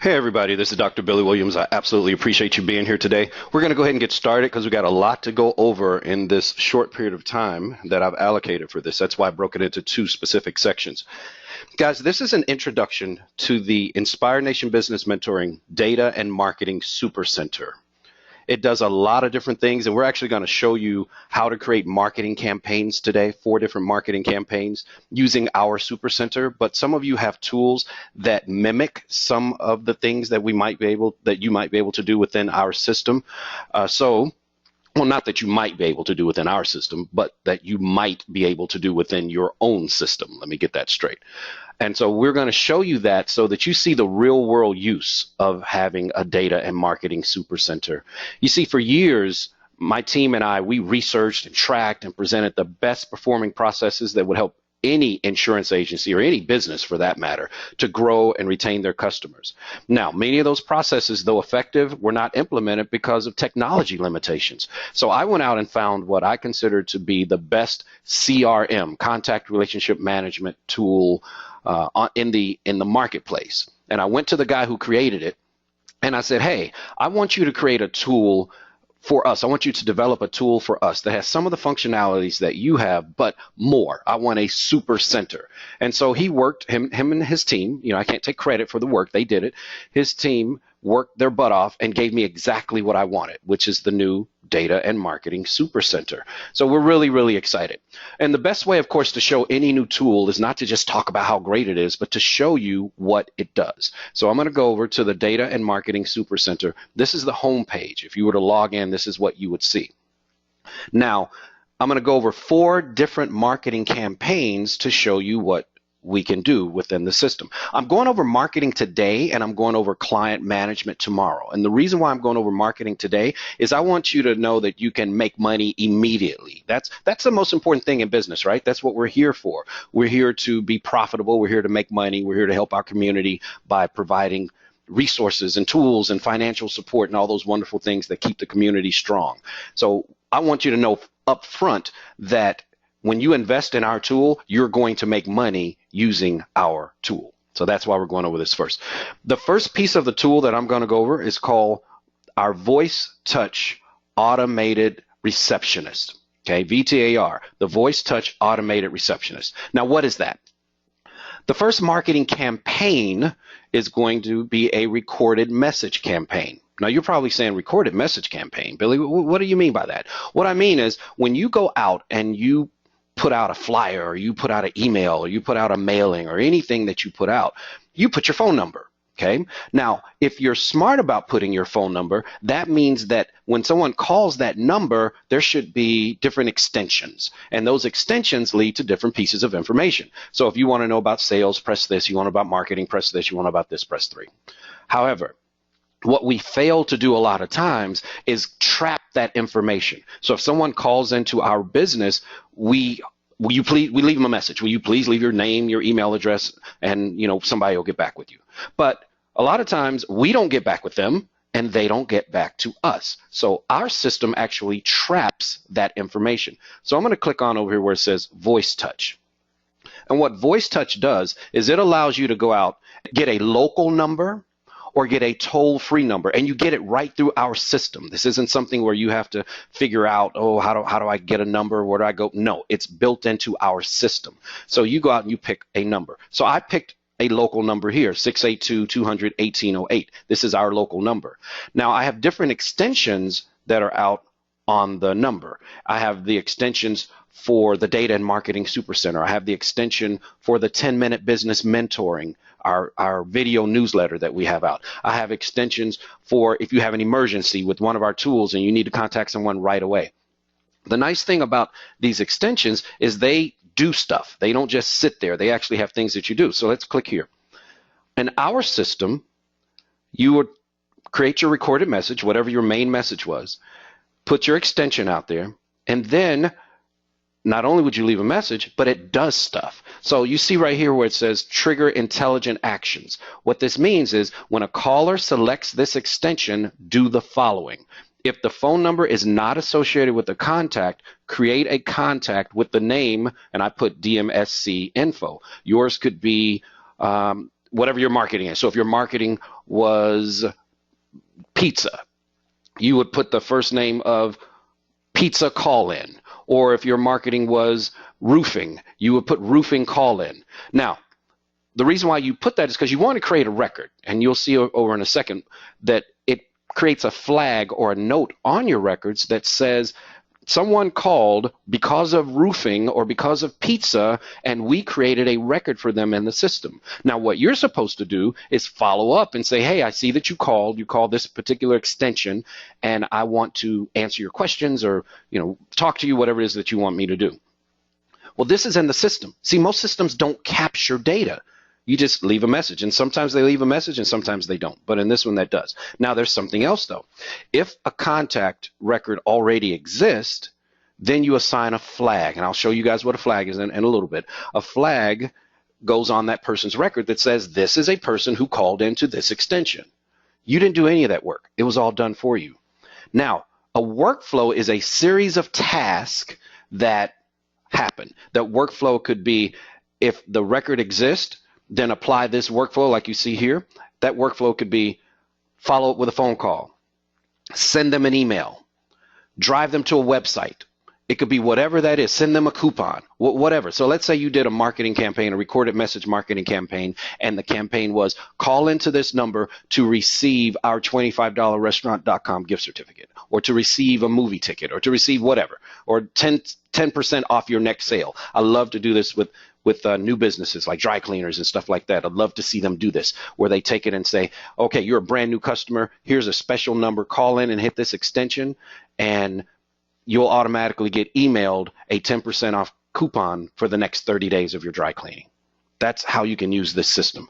Hey everybody, this is Dr. Billy Williams. I absolutely appreciate you being here today. We're going to go ahead and get started because we've got a lot to go over in this short period of time that I've allocated for this. That's why I broke it into two specific sections. Guys, this is an introduction to the Inspire Nation Business Mentoring Data and Marketing Super Center. It does a lot of different things, and we're actually going to show you how to create marketing campaigns today, 4 different marketing campaigns using our Super Center. But some of you have tools that mimic some of the things that you might be able to do within our system. Well, not that you might be able to do within our system, but that you might be able to do within your own system. Let me get that straight. And so we're going to show you that so that you see the real world use of having a data and marketing super center. You see, for years, my team and I, we researched and tracked and presented the best performing processes that would help any insurance agency or any business for that matter to grow and retain their customers. Now, many of those processes, though effective, were not implemented because of technology limitations. So I went out and found what I consider to be the best CRM, contact relationship management tool in the marketplace. And I went to the guy who created it and I said, hey, I want you to create a tool for us. I want you to develop a tool for us that has some of the functionalities that you have, but more. I want a super center. And so he worked, him and his team, I can't take credit for the work, they did it. His team worked their butt off and gave me exactly what I wanted, which is the new Data and Marketing Super Center. So we're really, really excited. And the best way, of course, to show any new tool is not to just talk about how great it is, but to show you what it does. So I'm going to go over to the Data and Marketing Super Center. This is the home page. If you were to log in, this is what you would see. Now, I'm going to go over 4 different marketing campaigns to show you what we can do within the system. I'm going over marketing today and I'm going over client management tomorrow. And the reason why I'm going over marketing today is I want you to know that you can make money immediately. That's the most important thing in business, right? That's what we're here for. We're here to be profitable. We're here to make money. We're here to help our community by providing resources and tools and financial support and all those wonderful things that keep the community strong. So I want you to know up front that when you invest in our tool, you're going to make money using our tool. So that's why we're going over this first. The first piece of the tool that I'm going to go over is called our Voice Touch Automated Receptionist. Okay, VTAR, the Voice Touch Automated Receptionist. Now, what is that? The first marketing campaign is going to be a recorded message campaign. Now, you're probably saying recorded message campaign. Billy, what do you mean by that? What I mean is when you go out and you put out a flyer or you put out an email or you put out a mailing or anything that you put out, you put your phone number. Okay. Now, if you're smart about putting your phone number, that means that when someone calls that number, there should be different extensions. And those extensions lead to different pieces of information. So if you want to know about sales, press this. You want to know about marketing, press this. You want to know about this, press 3. However, what we fail to do a lot of times is trap that information. So if someone calls into our business, we leave them a message. Will you please leave your name, your email address, and somebody will get back with you. But a lot of times we don't get back with them and they don't get back to us. So our system actually traps that information. So I'm going to click on over here where it says Voice Touch. And what Voice Touch does is it allows you to go out, get a local number, or get a toll-free number, and you get it right through our system. This isn't something where you have to figure out, oh, how do I get a number? Where do I go? No, it's built into our system. So you go out and you pick a number. So I picked a local number here, 682-200-1808. This is our local number. Now, I have different extensions that are out on the number. I have the extensions for the Data and Marketing Super Center. I have the extension for the 10-minute business mentoring, our video newsletter that we have out. I have extensions for if you have an emergency with one of our tools and you need to contact someone right away. The nice thing about these extensions is they do stuff. They don't just sit there. They actually have things that you do. So let's click here. In our system, you would create your recorded message, whatever your main message was, put your extension out there, and then not only would you leave a message, but it does stuff. So you see right here where it says trigger intelligent actions. What this means is when a caller selects this extension, do the following. If the phone number is not associated with the contact, create a contact with the name, and I put DMSC info. Yours could be whatever your marketing is. So if your marketing was pizza, you would put the first name of pizza call in. Or if your marketing was roofing, you would put roofing call in. Now, the reason why you put that is because you want to create a record, and you'll see over in a second that it creates a flag or a note on your records that says someone called because of roofing or because of pizza, and we created a record for them in the system. Now, what you're supposed to do is follow up and say, hey, I see that you called this particular extension, and I want to answer your questions or, talk to you, whatever it is that you want me to do. Well, this is in the system. See, most systems don't capture data. You just leave a message, and sometimes they leave a message and sometimes they don't. But in this one, that does. Now, there's something else, though. If a contact record already exists, then you assign a flag, and I'll show you guys what a flag is in a little bit. A flag goes on that person's record that says this is a person who called into this extension. You didn't do any of that work. It was all done for you. Now, a workflow is a series of tasks that happen. That workflow could be, if the record exists, then apply this workflow like you see here. That workflow could be follow up with a phone call, send them an email, drive them to a website. It could be whatever that is. Send them a coupon, whatever. So let's say you did a marketing campaign, a recorded message marketing campaign, and the campaign was call into this number to receive our $25 restaurant.com gift certificate, or to receive a movie ticket, or to receive whatever, or 10% off your next sale. I love to do this with new businesses like dry cleaners and stuff like that. I'd love to see them do this, where they take it and say, okay, you're a brand new customer. Here's a special number. Call in and hit this extension, and you'll automatically get emailed a 10% off coupon for the next 30 days of your dry cleaning. That's how you can use this system.